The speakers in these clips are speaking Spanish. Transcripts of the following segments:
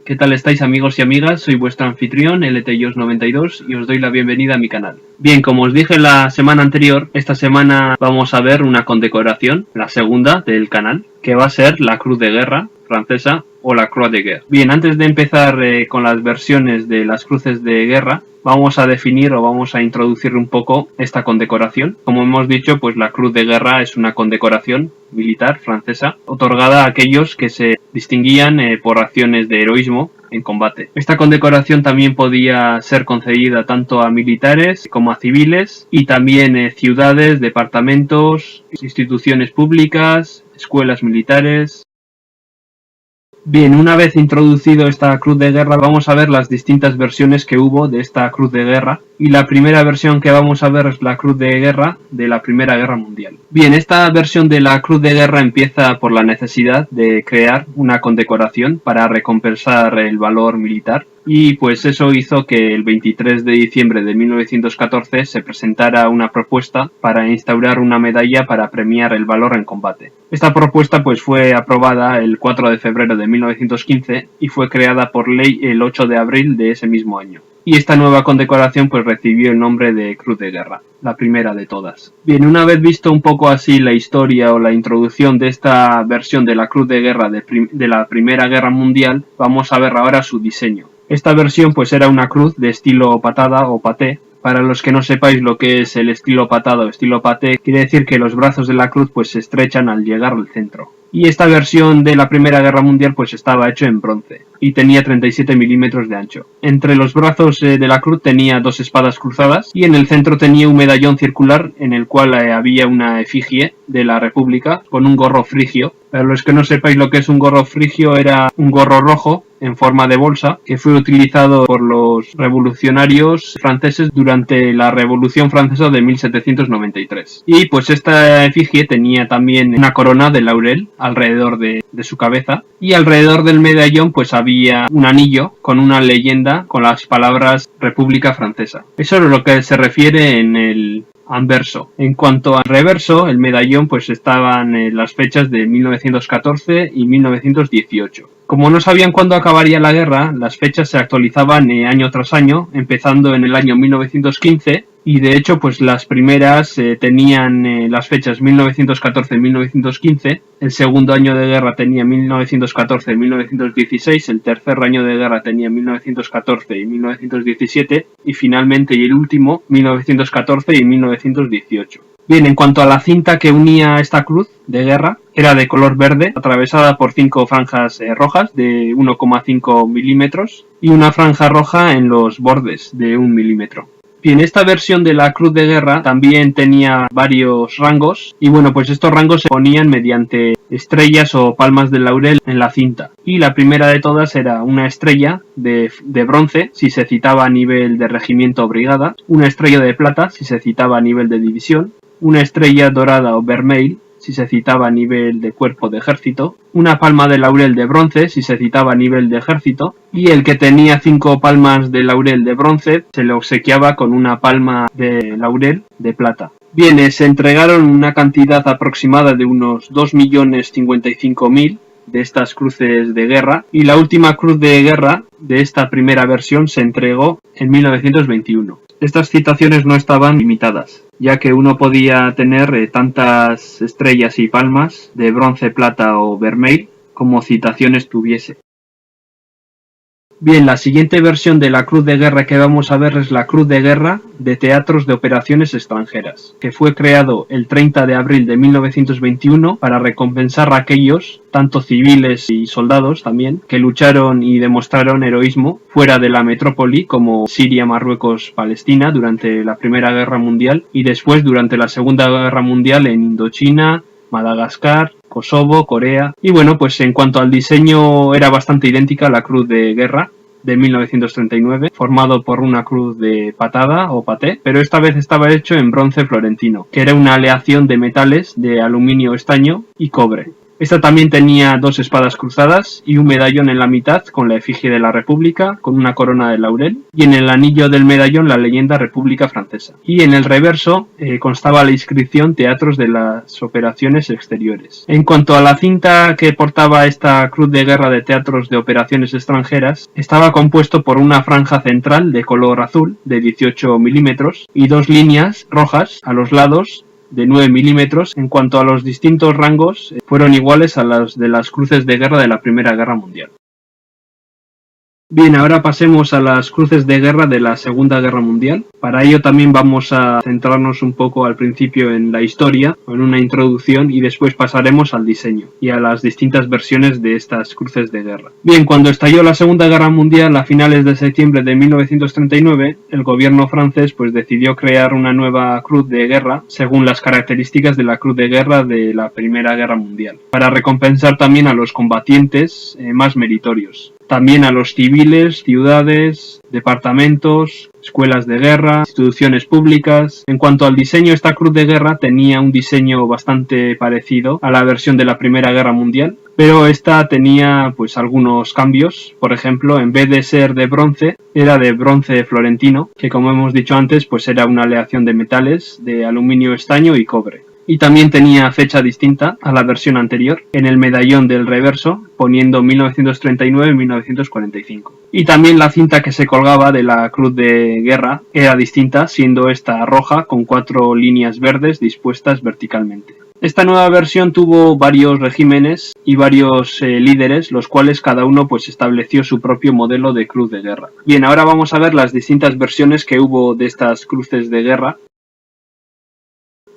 ¿Qué tal estáis, amigos y amigas? Soy vuestro anfitrión, LTJOS92, y os doy la bienvenida a mi canal. Bien, como os dije la semana anterior, esta semana vamos a ver una condecoración, la segunda del canal, que va a ser la Cruz de Guerra francesa o la Croix de Guerre. Bien, antes de empezar con las versiones de las cruces de guerra, vamos a definir o vamos a introducir un poco esta condecoración. Como hemos dicho, pues la Cruz de Guerra es una condecoración militar francesa otorgada a aquellos que se distinguían por acciones de heroísmo en combate. Esta condecoración también podía ser concedida tanto a militares como a civiles y también ciudades, departamentos, instituciones públicas, escuelas militares. Bien, una vez introducido esta Cruz de Guerra, vamos a ver las distintas versiones que hubo de esta Cruz de Guerra. Y la primera versión que vamos a ver es la Cruz de Guerra de la Primera Guerra Mundial. Bien, esta versión de la Cruz de Guerra empieza por la necesidad de crear una condecoración para recompensar el valor militar. Y pues eso hizo que el 23 de diciembre de 1914 se presentara una propuesta para instaurar una medalla para premiar el valor en combate. Esta propuesta pues fue aprobada el 4 de febrero de 1915 y fue creada por ley el 8 de abril de ese mismo año. Y esta nueva condecoración pues recibió el nombre de Cruz de Guerra, la primera de todas. Bien, una vez visto un poco así la historia o la introducción de esta versión de la Cruz de Guerra de la Primera Guerra Mundial, vamos a ver ahora su diseño. Esta versión pues era una cruz de estilo patada o paté. Para los que no sepáis lo que es el estilo patada o estilo paté, quiere decir que los brazos de la cruz pues se estrechan al llegar al centro. Y esta versión de la Primera Guerra Mundial pues estaba hecho en bronce y tenía 37 milímetros de ancho. Entre los brazos de la cruz tenía dos espadas cruzadas y en el centro tenía un medallón circular en el cual había una efigie de la República con un gorro frigio. Para los que no sepáis lo que es un gorro frigio, era un gorro rojo en forma de bolsa que fue utilizado por los revolucionarios franceses durante la Revolución Francesa de 1793. Y pues esta efigie tenía también una corona de laurel alrededor de su cabeza y alrededor del medallón pues había un anillo con una leyenda con las palabras República Francesa. Eso es lo que se refiere en el anverso. En cuanto al reverso, el medallón pues estaban las fechas de 1914 y 1918. Como no sabían cuándo acabaría la guerra, las fechas se actualizaban año tras año, empezando en el año 1915, y de hecho pues las primeras tenían las fechas 1914-1915, el segundo año de guerra tenía 1914-1916, el tercer año de guerra tenía 1914 y 1917, y finalmente y el último 1914 y 1918. Bien, en cuanto a la cinta que unía esta cruz de guerra, era de color verde, atravesada por 5 franjas rojas de 1,5 milímetros y una franja roja en los bordes de 1 milímetro. Bien, esta versión de la Cruz de Guerra también tenía varios rangos y bueno, pues estos rangos se ponían mediante estrellas o palmas de laurel en la cinta. Y la primera de todas era una estrella de bronce si se citaba a nivel de regimiento o brigada, una estrella de plata si se citaba a nivel de división, una estrella dorada o vermell si se citaba a nivel de cuerpo de ejército, una palma de laurel de bronce si se citaba a nivel de ejército, y el que tenía 5 palmas de laurel de bronce se le obsequiaba con una palma de laurel de plata. Bien, se entregaron una cantidad aproximada de unos 2.055.000 de estas cruces de guerra, y la última cruz de guerra de esta primera versión se entregó en 1921. Estas citaciones no estaban limitadas, ya que uno podía tener tantas estrellas y palmas de bronce, plata o vermell como citaciones tuviese. Bien, la siguiente versión de la Cruz de Guerra que vamos a ver es la Cruz de Guerra de Teatros de Operaciones Extranjeras, que fue creado el 30 de abril de 1921 para recompensar a aquellos, tanto civiles y soldados también, que lucharon y demostraron heroísmo fuera de la metrópoli como Siria, Marruecos, Palestina durante la Primera Guerra Mundial y después durante la Segunda Guerra Mundial en Indochina, Madagascar, Kosovo, Corea. Y bueno, pues en cuanto al diseño era bastante idéntica a la Cruz de Guerra de 1939, formado por una cruz de patada o paté, pero esta vez estaba hecho en bronce florentino, que era una aleación de metales de aluminio estaño y cobre. Esta también tenía 2 espadas cruzadas y un medallón en la mitad con la efigie de la República, con una corona de laurel, y en el anillo del medallón la leyenda República Francesa. Y en el reverso constaba la inscripción Teatros de las Operaciones Exteriores. En cuanto a la cinta que portaba esta cruz de guerra de teatros de operaciones extranjeras, estaba compuesto por una franja central de color azul de 18 milímetros y 2 líneas rojas a los lados de 9 milímetros. En cuanto a los distintos rangos, fueron iguales a las de las cruces de guerra de la Primera Guerra Mundial. Bien, ahora pasemos a las cruces de guerra de la Segunda Guerra Mundial. Para ello también vamos a centrarnos un poco al principio en la historia, en una introducción, y después pasaremos al diseño y a las distintas versiones de estas cruces de guerra. Bien, cuando estalló la Segunda Guerra Mundial a finales de septiembre de 1939, el gobierno francés decidió crear una nueva cruz de guerra según las características de la cruz de guerra de la Primera Guerra Mundial, para recompensar también a los combatientes más meritorios. También a los civiles, ciudades, departamentos, escuelas de guerra, instituciones públicas. En cuanto al diseño, esta cruz de guerra tenía un diseño bastante parecido a la versión de la Primera Guerra Mundial, pero esta tenía algunos cambios. Por ejemplo, en vez de ser de bronce, era de bronce florentino, que como hemos dicho antes, era una aleación de metales de aluminio, estaño y cobre. Y también tenía fecha distinta a la versión anterior en el medallón del reverso, poniendo 1939-1945. Y también la cinta que se colgaba de la cruz de guerra era distinta, siendo esta roja con 4 líneas verdes dispuestas verticalmente. Esta nueva versión tuvo varios regímenes y varios líderes, los cuales cada uno estableció su propio modelo de cruz de guerra. Bien, ahora vamos a ver las distintas versiones que hubo de estas cruces de guerra.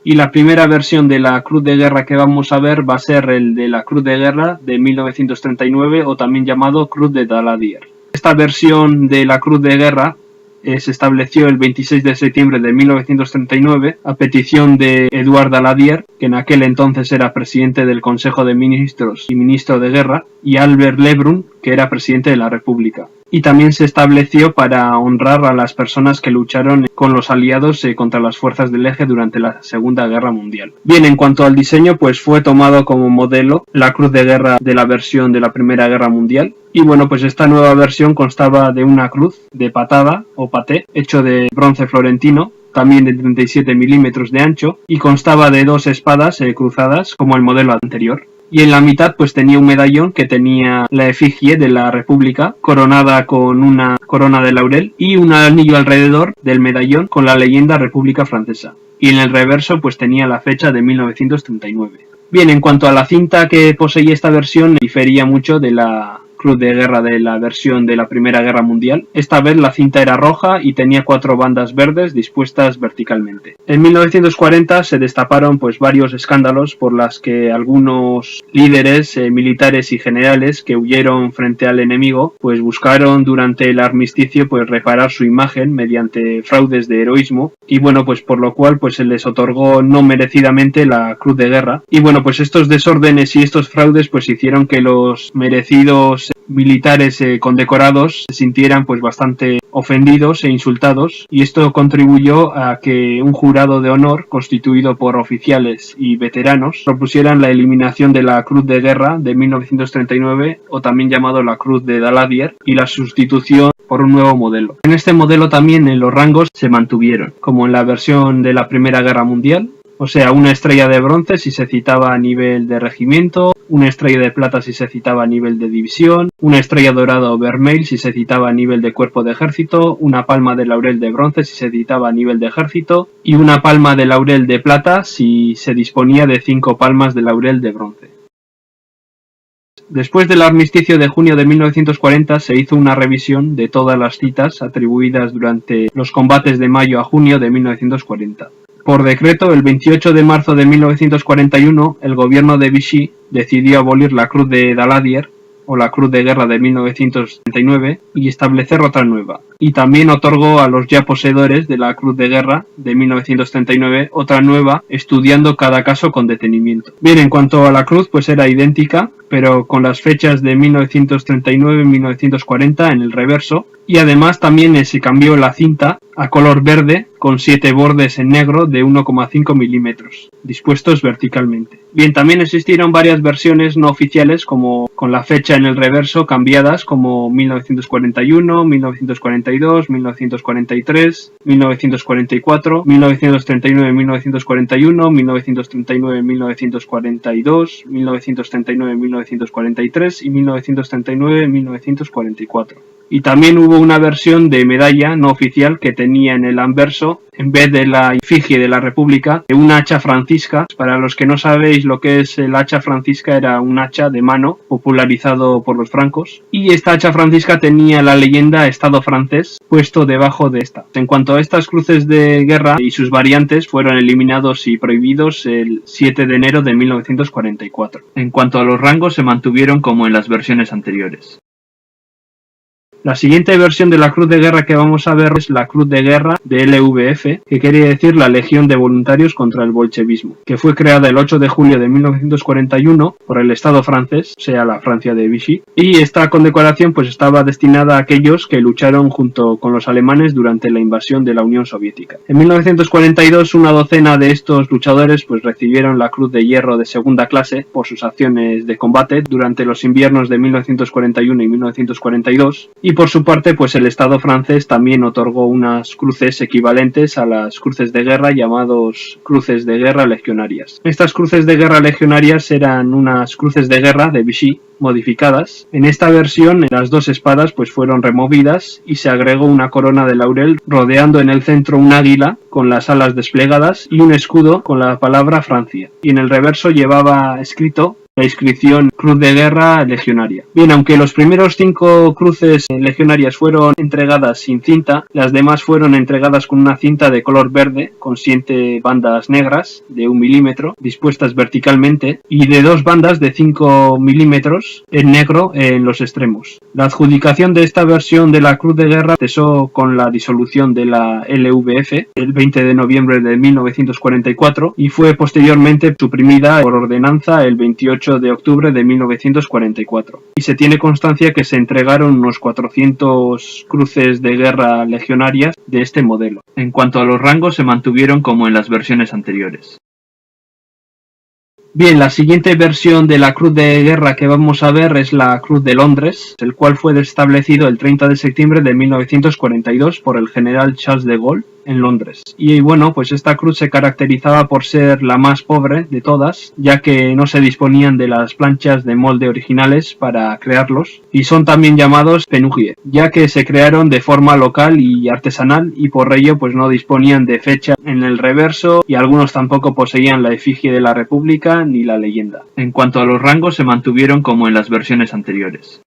Y la primera versión de la cruz de guerra que vamos a ver va a ser el de la cruz de guerra de 1939, o también llamado Cruz de Daladier. Esta versión de la cruz de guerra se estableció el 26 de septiembre de 1939 a petición de Édouard Daladier, que en aquel entonces era presidente del Consejo de Ministros y ministro de Guerra, y Albert Lebrun, que era presidente de la República. Y también se estableció para honrar a las personas que lucharon con los aliados contra las fuerzas del eje durante la Segunda Guerra Mundial. Bien, en cuanto al diseño, fue tomado como modelo la cruz de guerra de la versión de la Primera Guerra Mundial. Y esta nueva versión constaba de una cruz de patada o paté, hecho de bronce florentino, también de 37 milímetros de ancho, y constaba de 2 espadas cruzadas como el modelo anterior. Y en la mitad tenía un medallón que tenía la efigie de la República coronada con una corona de laurel y un anillo alrededor del medallón con la leyenda República Francesa. Y en el reverso tenía la fecha de 1939. Bien, en cuanto a la cinta que poseía esta versión, difería mucho de la cruz de guerra de la versión de la Primera Guerra Mundial. Esta vez la cinta era roja y tenía 4 bandas verdes dispuestas verticalmente. En 1940 se destaparon varios escándalos por las que algunos líderes militares y generales que huyeron frente al enemigo buscaron durante el armisticio reparar su imagen mediante fraudes de heroísmo, y por lo cual se les otorgó no merecidamente la cruz de guerra. Y estos desórdenes y estos fraudes hicieron que los merecidos militares condecorados se sintieran bastante ofendidos e insultados, y esto contribuyó a que un jurado de honor constituido por oficiales y veteranos propusieran la eliminación de la cruz de guerra de 1939, o también llamado la cruz de Daladier, y la sustitución por un nuevo modelo. En este modelo también los rangos se mantuvieron, como en la versión de la Primera Guerra Mundial. O sea, una estrella de bronce si se citaba a nivel de regimiento, una estrella de plata si se citaba a nivel de división, una estrella dorada o vermell si se citaba a nivel de cuerpo de ejército, una palma de laurel de bronce si se citaba a nivel de ejército, y una palma de laurel de plata si se disponía de 5 palmas de laurel de bronce. Después del armisticio de junio de 1940 se hizo una revisión de todas las citas atribuidas durante los combates de mayo a junio de 1940. Por decreto, el 28 de marzo de 1941, el gobierno de Vichy decidió abolir la cruz de Daladier, o la cruz de guerra de 1939, y establecer otra nueva, y también otorgó a los ya poseedores de la Cruz de Guerra de 1939 otra nueva, estudiando cada caso con detenimiento. Bien, en cuanto a la cruz, pues era idéntica, pero con las fechas de 1939 y 1940 en el reverso, y además también se cambió la cinta a color verde con 7 bordes en negro de 1,5 milímetros, dispuestos verticalmente. Bien, también existieron varias versiones no oficiales como con la fecha en el reverso cambiadas como 1941, 1942, 1943, 1944, 1939, 1941, 1939, 1942, 1939, 1943 y 1939, 1944. Y también hubo una versión de medalla no oficial que tenía en el anverso, en vez de la efigie de la República, una hacha francisca. Para los que no sabéis lo que es el hacha francisca, era un hacha de mano popularizado por los francos. Y esta hacha francisca tenía la leyenda Estado francés puesto debajo de esta. En cuanto a estas cruces de guerra y sus variantes, fueron eliminados y prohibidos el 7 de enero de 1944. En cuanto a los rangos, se mantuvieron como en las versiones anteriores. La siguiente versión de la Cruz de Guerra que vamos a ver es la Cruz de Guerra de LVF, que quiere decir la Legión de Voluntarios contra el Bolchevismo, que fue creada el 8 de julio de 1941 por el Estado francés, o sea, la Francia de Vichy, y esta condecoración pues estaba destinada a aquellos que lucharon junto con los alemanes durante la invasión de la Unión Soviética. En 1942 una docena de estos luchadores pues recibieron la Cruz de Hierro de segunda clase por sus acciones de combate durante los inviernos de 1941 y 1942, y por su parte, pues el Estado francés también otorgó unas cruces equivalentes a las cruces de guerra llamados cruces de guerra legionarias. Estas cruces de guerra legionarias eran unas cruces de guerra de Vichy modificadas. En esta versión las dos espadas pues fueron removidas y se agregó una corona de laurel rodeando en el centro un águila con las alas desplegadas y un escudo con la palabra Francia. Y en el reverso llevaba escrito la inscripción Cruz de Guerra Legionaria. Bien, aunque los primeros 5 cruces legionarias fueron entregadas sin cinta, las demás fueron entregadas con una cinta de color verde con 7 bandas negras de 1 milímetro dispuestas verticalmente y de 2 bandas de 5 milímetros en negro en los extremos. La adjudicación de esta versión de la Cruz de Guerra cesó con la disolución de la LVF el 20 de noviembre de 1944 y fue posteriormente suprimida por ordenanza el 28 de octubre de 1944. Y se tiene constancia que se entregaron unos 400 cruces de guerra legionarias de este modelo. En cuanto a los rangos, se mantuvieron como en las versiones anteriores. Bien, la siguiente versión de la Cruz de Guerra que vamos a ver es la Cruz de Londres, el cual fue establecido el 30 de septiembre de 1942 por el general Charles de Gaulle en Londres. Y bueno, pues esta cruz se caracterizaba por ser la más pobre de todas, ya que no se disponían de las planchas de molde originales para crearlos, y son también llamados penuggie, ya que se crearon de forma local y artesanal, y por ello pues no disponían de fecha en el reverso, y algunos tampoco poseían la efigie de la República ni la leyenda. En cuanto a los rangos, se mantuvieron como en las versiones anteriores.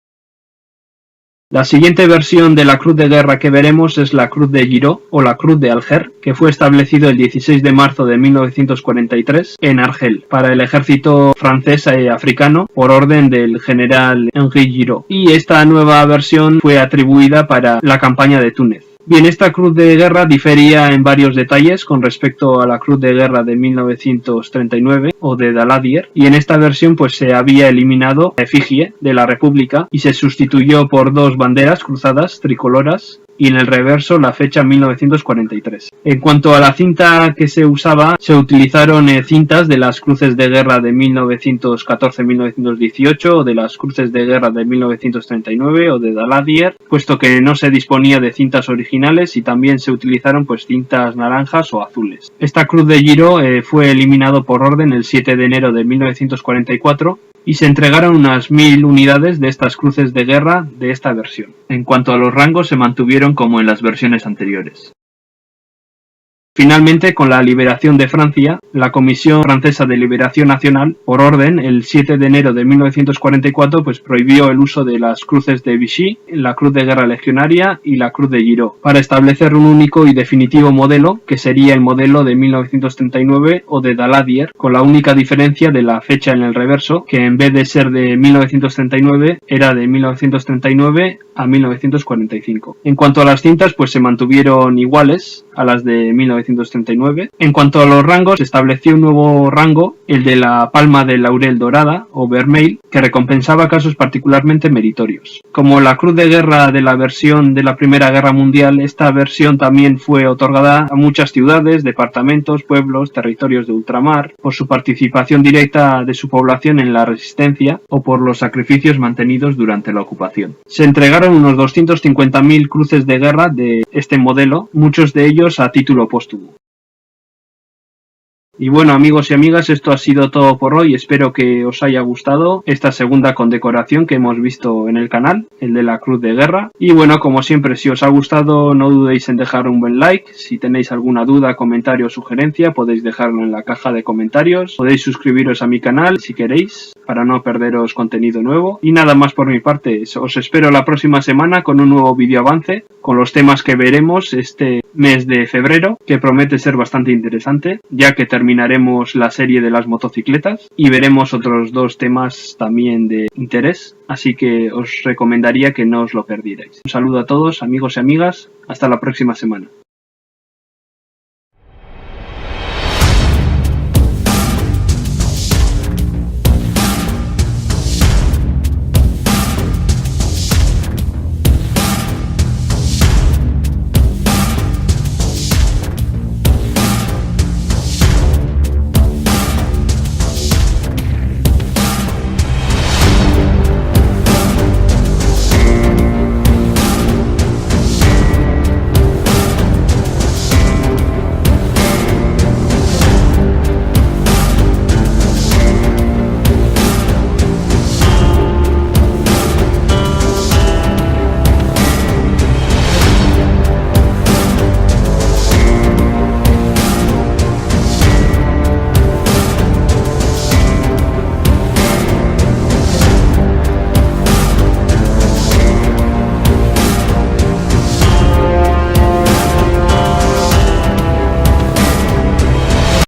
La siguiente versión de la Cruz de Guerra que veremos es la Cruz de Giraud o la Cruz de Alger, que fue establecido el 16 de marzo de 1943 en Argel para el ejército francés africano por orden del general Henri Giraud. Y esta nueva versión fue atribuida para la campaña de Túnez. Bien, esta Cruz de Guerra difería en varios detalles con respecto a la Cruz de Guerra de 1939 o de Daladier, y en esta versión pues se había eliminado la efigie de la República y se sustituyó por 2 banderas cruzadas tricoloras y en el reverso la fecha 1943. En cuanto a la cinta que se usaba, se utilizaron cintas de las cruces de guerra de 1914-1918 o de las cruces de guerra de 1939 o de Daladier, puesto que no se disponía de cintas originales, y también se utilizaron pues cintas naranjas o azules. Esta Cruz de Giraud fue eliminado por orden el 7 de enero de 1944 y se entregaron unas 1000 unidades de estas cruces de guerra de esta versión. En cuanto a los rangos, se mantuvieron como en las versiones anteriores. Finalmente, con la liberación de Francia, la Comisión Francesa de Liberación Nacional, por orden, el 7 de enero de 1944, pues prohibió el uso de las cruces de Vichy, la Cruz de Guerra Legionaria y la Cruz de Giraud, para establecer un único y definitivo modelo, que sería el modelo de 1939 o de Daladier, con la única diferencia de la fecha en el reverso, que en vez de ser de 1939, era de 1939 a 1945. En cuanto a las cintas, pues se mantuvieron iguales a las de 1939. En cuanto a los rangos, se estableció un nuevo rango, el de la Palma de Laurel Dorada o Vermell, que recompensaba casos particularmente meritorios. Como la Cruz de Guerra de la versión de la Primera Guerra Mundial, esta versión también fue otorgada a muchas ciudades, departamentos, pueblos, territorios de ultramar, por su participación directa de su población en la resistencia o por los sacrificios mantenidos durante la ocupación. Se entregaron unos 250.000 cruces de guerra de este modelo, muchos de ellos a título póstumo. Y bueno, amigos y amigas, esto ha sido todo por hoy. Espero que os haya gustado esta segunda condecoración que hemos visto en el canal, el de la Cruz de Guerra. Y bueno, como siempre, si os ha gustado, no dudéis en dejar un buen like. Si tenéis alguna duda, comentario o sugerencia, podéis dejarlo en la caja de comentarios. Podéis suscribiros a mi canal si queréis, para no perderos contenido nuevo. Y nada más por mi parte, os espero la próxima semana con un nuevo vídeo avance, con los temas que veremos este mes de febrero, que promete ser bastante interesante, ya que terminaremos la serie de las motocicletas y veremos otros dos temas también de interés, así que os recomendaría que no os lo perdierais. Un saludo a todos, amigos y amigas, hasta la próxima semana.